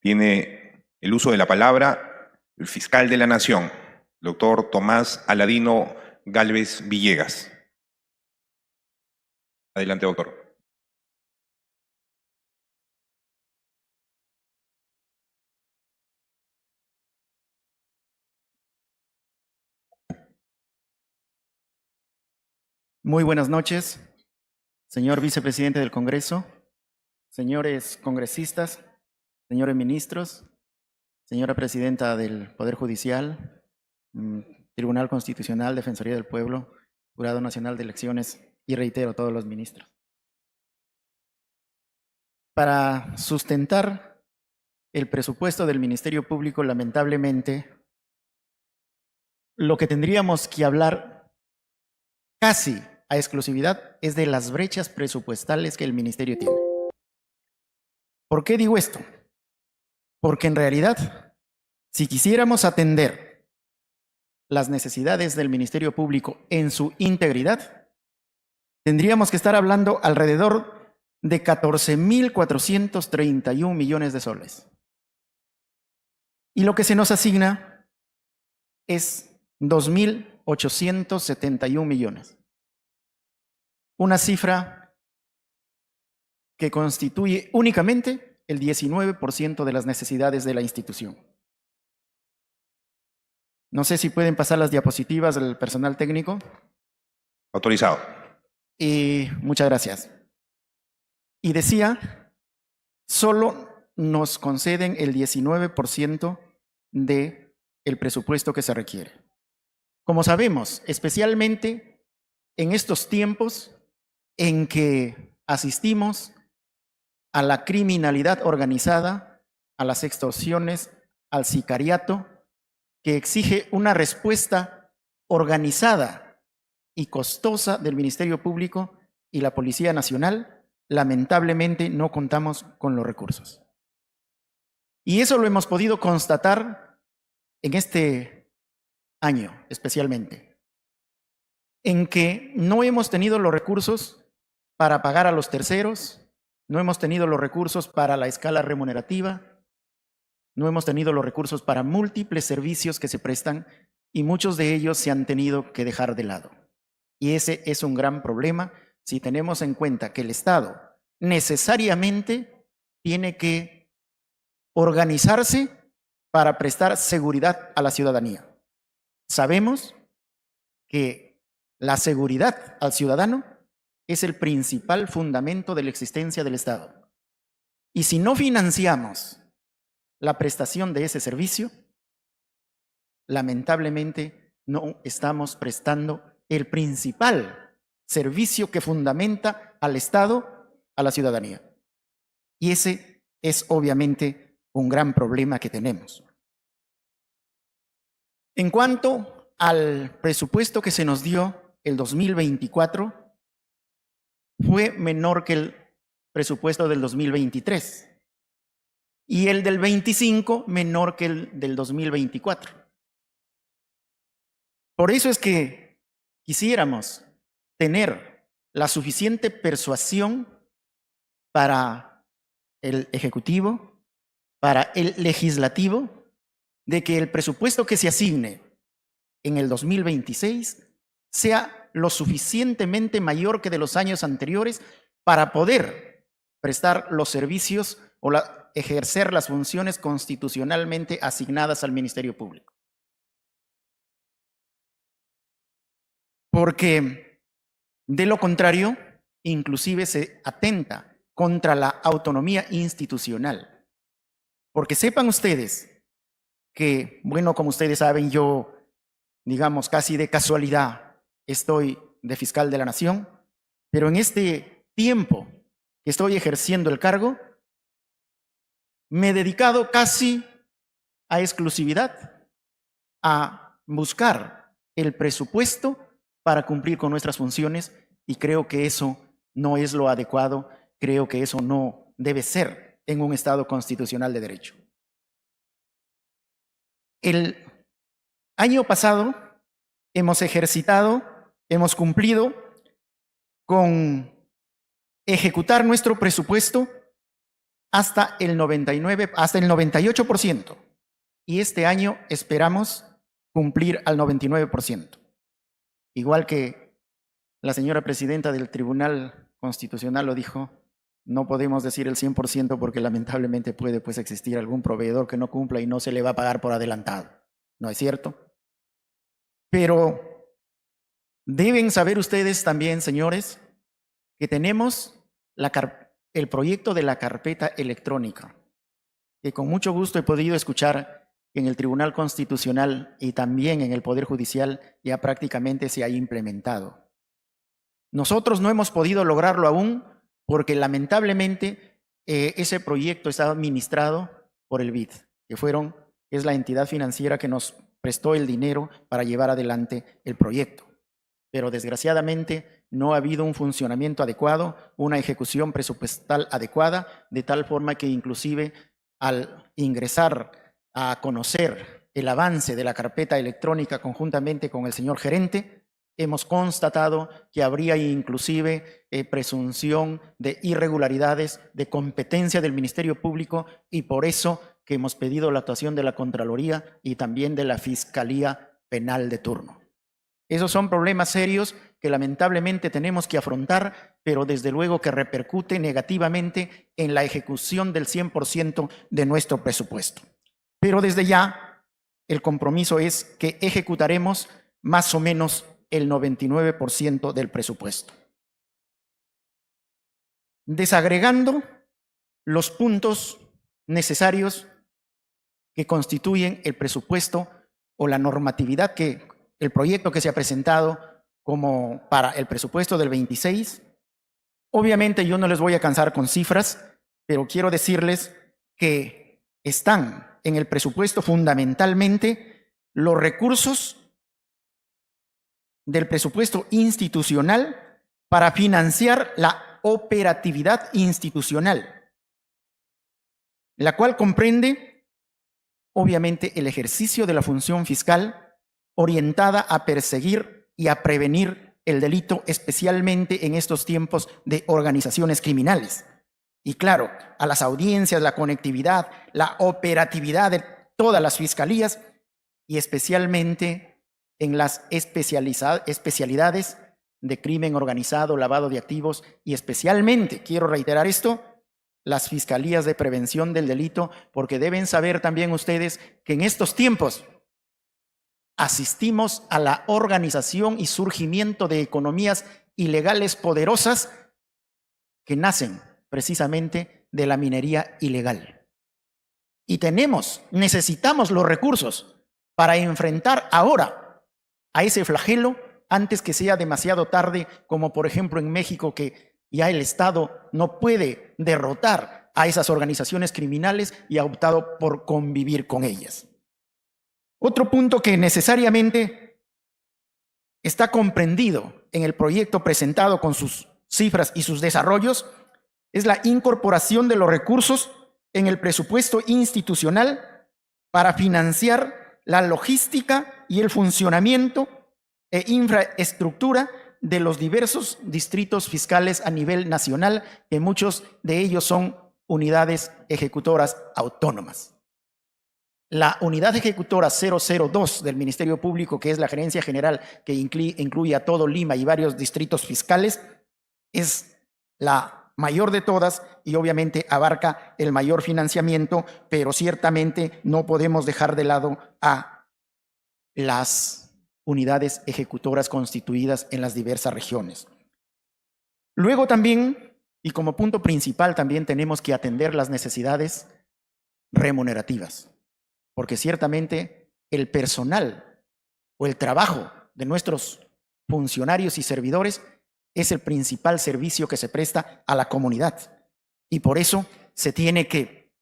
Tiene el uso de la palabra el fiscal de la Nación, doctor Tomás Aladino Gálvez Villegas. Adelante, doctor. Muy buenas noches, señor vicepresidente del Congreso, señores congresistas, señores ministros, señora presidenta del Poder Judicial, Tribunal Constitucional, Defensoría del Pueblo, Jurado Nacional de Elecciones y reitero, todos los ministros. Para sustentar el presupuesto del Ministerio Público, lamentablemente, lo que tendríamos que hablar casi a exclusividad es de las brechas presupuestales que el Ministerio tiene. ¿Por qué digo esto? Porque en realidad, si quisiéramos atender las necesidades del Ministerio Público en su integridad, tendríamos que estar hablando alrededor de 14.431 millones de soles. Y lo que se nos asigna es 2.871 millones. Una cifra que constituye únicamente el 19% de las necesidades de la institución. No sé si pueden pasar las diapositivas del personal técnico. Autorizado. Y muchas gracias. Y decía, solo nos conceden el 19% del presupuesto que se requiere. Como sabemos, especialmente en estos tiempos en que asistimos a la criminalidad organizada, a las extorsiones, al sicariato, que exige una respuesta organizada y costosa del Ministerio Público y la Policía Nacional, lamentablemente no contamos con los recursos. Y eso lo hemos podido constatar en este año especialmente, en que no hemos tenido los recursos para pagar a los terceros, no hemos tenido los recursos para la escala remunerativa, no hemos tenido los recursos para múltiples servicios que se prestan y muchos de ellos se han tenido que dejar de lado. Y ese es un gran problema si tenemos en cuenta que el Estado necesariamente tiene que organizarse para prestar seguridad a la ciudadanía. Sabemos que la seguridad al ciudadano es el principal fundamento de la existencia del Estado. Y si no financiamos la prestación de ese servicio, lamentablemente no estamos prestando el principal servicio que fundamenta al Estado, a la ciudadanía. Y ese es obviamente un gran problema que tenemos. En cuanto al presupuesto que se nos dio el 2024, fue menor que el presupuesto del 2023 y el del 25 menor que el del 2024. Por eso es que quisiéramos tener la suficiente persuasión para el Ejecutivo, para el Legislativo, de que el presupuesto que se asigne en el 2026 sea lo suficientemente mayor que de los años anteriores para poder prestar los servicios o ejercer las funciones constitucionalmente asignadas al Ministerio Público. Porque de lo contrario, inclusive se atenta contra la autonomía institucional. Porque sepan ustedes que, bueno, como ustedes saben, yo, digamos, casi de casualidad estoy de fiscal de la Nación, pero en este tiempo que estoy ejerciendo el cargo, me he dedicado casi a exclusividad a buscar el presupuesto para cumplir con nuestras funciones y creo que eso no es lo adecuado, creo que eso no debe ser en un Estado constitucional de derecho. El año pasado hemos ejercitado, hemos cumplido con ejecutar nuestro presupuesto hasta el 99, hasta el 98%. Y este año esperamos cumplir al 99%. Igual que la señora presidenta del Tribunal Constitucional lo dijo, no podemos decir el 100% porque lamentablemente puede pues existir algún proveedor que no cumpla y no se le va a pagar por adelantado. ¿No es cierto? Pero deben saber ustedes también, señores, que tenemos el proyecto de la carpeta electrónica, que con mucho gusto he podido escuchar que en el Tribunal Constitucional y también en el Poder Judicial ya prácticamente se ha implementado. Nosotros no hemos podido lograrlo aún porque lamentablemente ese proyecto está administrado por el BID, que es la entidad financiera que nos prestó el dinero para llevar adelante el proyecto. Pero desgraciadamente no ha habido un funcionamiento adecuado, una ejecución presupuestal adecuada, de tal forma que inclusive al ingresar a conocer el avance de la carpeta electrónica conjuntamente con el señor gerente, hemos constatado que habría inclusive presunción de irregularidades, de competencia del Ministerio Público, y por eso que hemos pedido la actuación de la Contraloría y también de la Fiscalía Penal de turno. Esos son problemas serios que lamentablemente tenemos que afrontar, pero desde luego que repercute negativamente en la ejecución del 100% de nuestro presupuesto. Pero desde ya el compromiso es que ejecutaremos más o menos el 99% del presupuesto. Desagregando los puntos necesarios que constituyen el presupuesto o la normatividad el proyecto que se ha presentado como para el presupuesto del 26, obviamente yo no les voy a cansar con cifras, pero quiero decirles que están en el presupuesto fundamentalmente los recursos del presupuesto institucional para financiar la operatividad institucional, la cual comprende, obviamente, el ejercicio de la función fiscal orientada a perseguir y a prevenir el delito, especialmente en estos tiempos de organizaciones criminales. Y claro, a las audiencias, la conectividad, la operatividad de todas las fiscalías y especialmente en las especialidades de crimen organizado, lavado de activos y especialmente, quiero reiterar esto, las fiscalías de prevención del delito, porque deben saber también ustedes que en estos tiempos asistimos a la organización y surgimiento de economías ilegales poderosas que nacen precisamente de la minería ilegal. Y necesitamos los recursos para enfrentar ahora a ese flagelo antes que sea demasiado tarde, como por ejemplo en México, que ya el Estado no puede derrotar a esas organizaciones criminales y ha optado por convivir con ellas. Otro punto que necesariamente está comprendido en el proyecto presentado con sus cifras y sus desarrollos es la incorporación de los recursos en el presupuesto institucional para financiar la logística y el funcionamiento e infraestructura de los diversos distritos fiscales a nivel nacional, que muchos de ellos son unidades ejecutoras autónomas. La unidad ejecutora 002 del Ministerio Público, que es la gerencia general que incluye a todo Lima y varios distritos fiscales, es la mayor de todas y obviamente abarca el mayor financiamiento, pero ciertamente no podemos dejar de lado a las unidades ejecutoras constituidas en las diversas regiones. Luego también, y como punto principal, también tenemos que atender las necesidades remunerativas, porque ciertamente el personal o el trabajo de nuestros funcionarios y servidores es el principal servicio que se presta a la comunidad. Y por eso se tiene que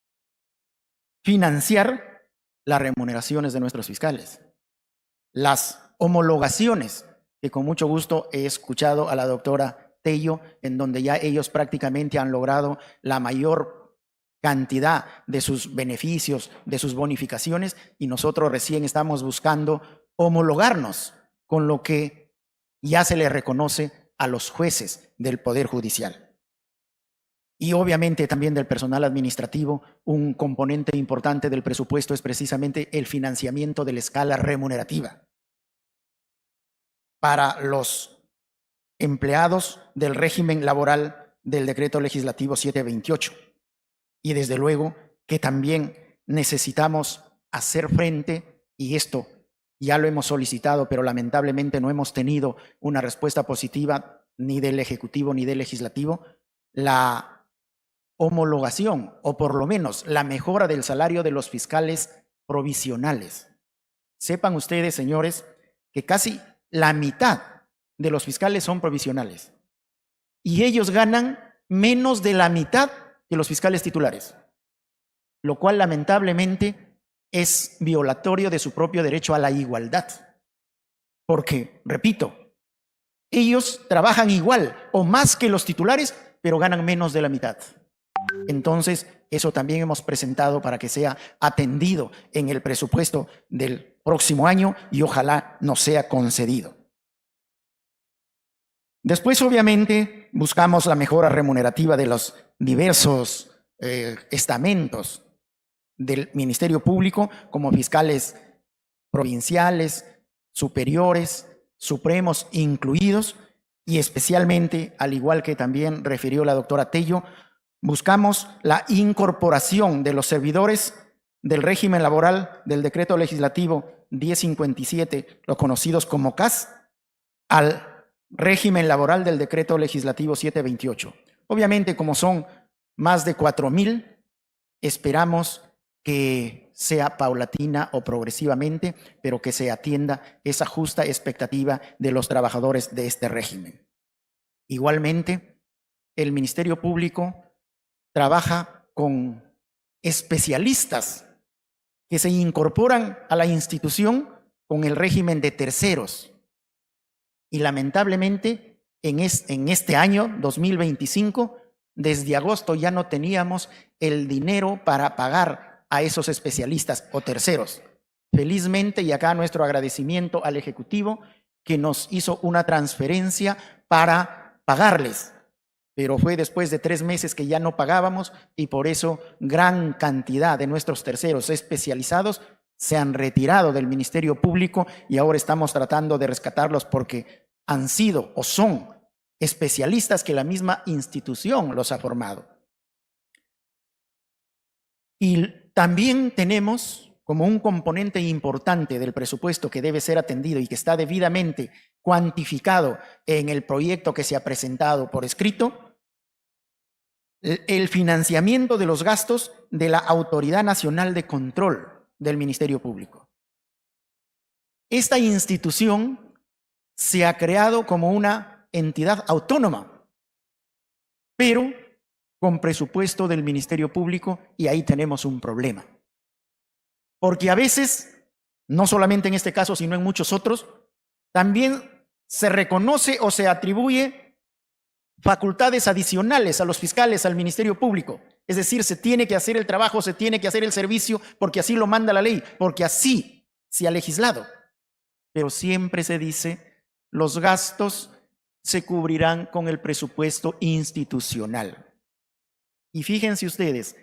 financiar las remuneraciones de nuestros fiscales. Las homologaciones, que con mucho gusto he escuchado a la doctora Tello, en donde ya ellos prácticamente han logrado la mayor cantidad de sus beneficios, de sus bonificaciones, y nosotros recién estamos buscando homologarnos con lo que ya se le reconoce a los jueces del Poder Judicial. y obviamente también del personal administrativo. Un componente importante del presupuesto es precisamente el financiamiento de la escala remunerativa para los empleados del régimen laboral del Decreto Legislativo 728. Y desde luego que también necesitamos hacer frente, y esto ya lo hemos solicitado, pero lamentablemente no hemos tenido una respuesta positiva ni del Ejecutivo ni del Legislativo, la homologación o por lo menos la mejora del salario de los fiscales provisionales. Sepan ustedes, señores, que casi la mitad de los fiscales son provisionales y ellos ganan menos de la mitad de los fiscales titulares, lo cual lamentablemente es violatorio de su propio derecho a la igualdad. Porque, repito, ellos trabajan igual o más que los titulares, pero ganan menos de la mitad. Entonces, eso también hemos presentado para que sea atendido en el presupuesto del próximo año y ojalá nos sea concedido. Después, obviamente, buscamos la mejora remunerativa de los diversos estamentos del Ministerio Público, como fiscales provinciales, superiores, supremos incluidos, y especialmente, al igual que también refirió la doctora Tello, buscamos la incorporación de los servidores del régimen laboral del Decreto Legislativo 1057, los conocidos como CAS, al régimen laboral del Decreto Legislativo 728. Obviamente, como son más de 4,000, esperamos que sea paulatina o progresivamente, pero que se atienda esa justa expectativa de los trabajadores de este régimen. Igualmente, el Ministerio Público trabaja con especialistas que se incorporan a la institución con el régimen de terceros. Y lamentablemente, en este año 2025, desde agosto ya no teníamos el dinero para pagar a esos especialistas o terceros. Felizmente, y acá nuestro agradecimiento al Ejecutivo, que nos hizo una transferencia para pagarles. Pero fue después de 3 meses que ya no pagábamos y por eso gran cantidad de nuestros terceros especializados se han retirado del Ministerio Público y ahora estamos tratando de rescatarlos porque han sido o son especialistas que la misma institución los ha formado. Y también tenemos como un componente importante del presupuesto que debe ser atendido y que está debidamente cuantificado en el proyecto que se ha presentado por escrito, el financiamiento de los gastos de la Autoridad Nacional de Control del Ministerio Público. Esta institución se ha creado como una entidad autónoma, pero con presupuesto del Ministerio Público, y ahí tenemos un problema. Porque a veces, no solamente en este caso, sino en muchos otros, también se reconoce o se atribuye facultades adicionales a los fiscales, al Ministerio Público. Es decir, se tiene que hacer el trabajo, se tiene que hacer el servicio, porque así lo manda la ley, porque así se ha legislado. Pero siempre se dice, los gastos se cubrirán con el presupuesto institucional. Y fíjense ustedes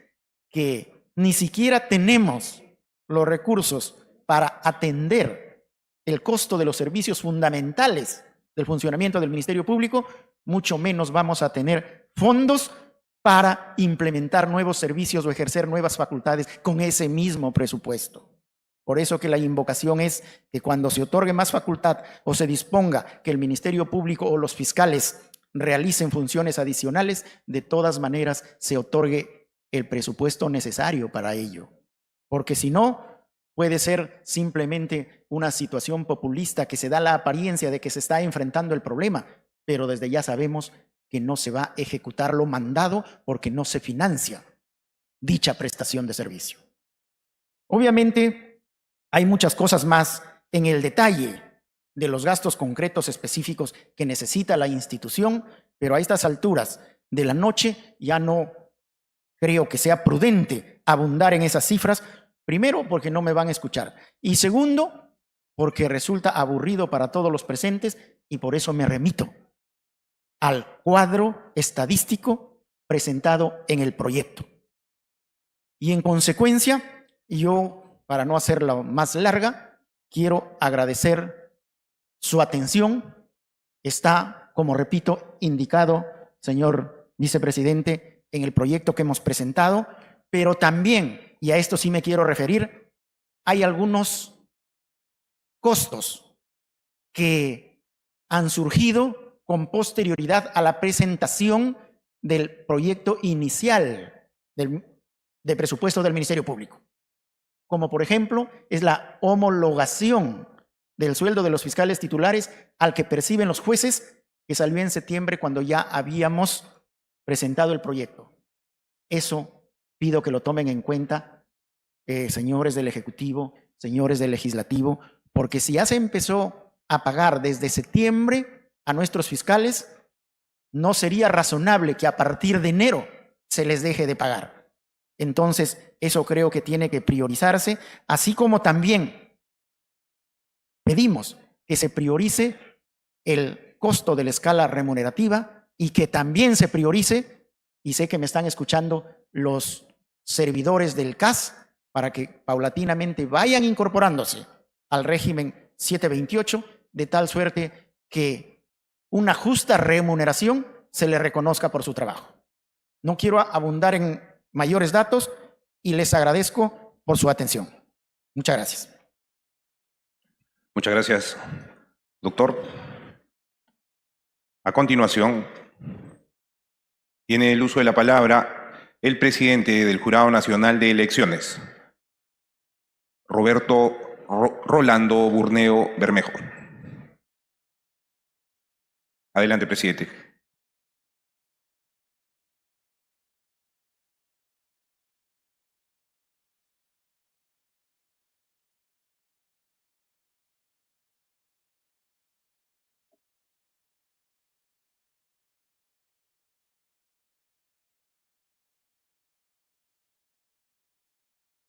que ni siquiera tenemos los recursos para atender el costo de los servicios fundamentales del funcionamiento del Ministerio Público, mucho menos vamos a tener fondos para implementar nuevos servicios o ejercer nuevas facultades con ese mismo presupuesto. Por eso que la invocación es que cuando se otorgue más facultad o se disponga que el Ministerio Público o los fiscales realicen funciones adicionales, de todas maneras se otorgue el presupuesto necesario para ello. Porque si no, puede ser simplemente una situación populista que se da la apariencia de que se está enfrentando el problema, pero desde ya sabemos que no se va a ejecutar lo mandado porque no se financia dicha prestación de servicio. Obviamente, hay muchas cosas más en el detalle de los gastos concretos específicos que necesita la institución, pero a estas alturas de la noche ya no creo que sea prudente abundar en esas cifras, primero porque no me van a escuchar y segundo porque resulta aburrido para todos los presentes y por eso me remito al cuadro estadístico presentado en el proyecto. Y en consecuencia, yo, para no hacerla más larga, quiero agradecer su atención. Está, como repito, indicado, señor vicepresidente, en el proyecto que hemos presentado, pero también, y a esto sí me quiero referir, hay algunos costos que han surgido con posterioridad a la presentación del proyecto inicial de presupuesto del Ministerio Público, como por ejemplo es la homologación del sueldo de los fiscales titulares al que perciben los jueces, que salió en septiembre cuando ya habíamos presentado el proyecto. Eso pido que lo tomen en cuenta, señores del Ejecutivo, señores del Legislativo, porque si ya se empezó a pagar desde septiembre a nuestros fiscales, no sería razonable que a partir de enero se les deje de pagar. Entonces, eso creo que tiene que priorizarse, así como también pedimos que se priorice el costo de la escala remunerativa y que también se priorice, y sé que me están escuchando los servidores del CAS, para que paulatinamente vayan incorporándose al régimen 728, de tal suerte que una justa remuneración se le reconozca por su trabajo. No quiero abundar en mayores datos y les agradezco por su atención. Muchas gracias. Muchas gracias, doctor. A continuación, tiene el uso de la palabra el presidente del Jurado Nacional de Elecciones, Roberto Rolando Burneo Bermejo. Adelante, presidente.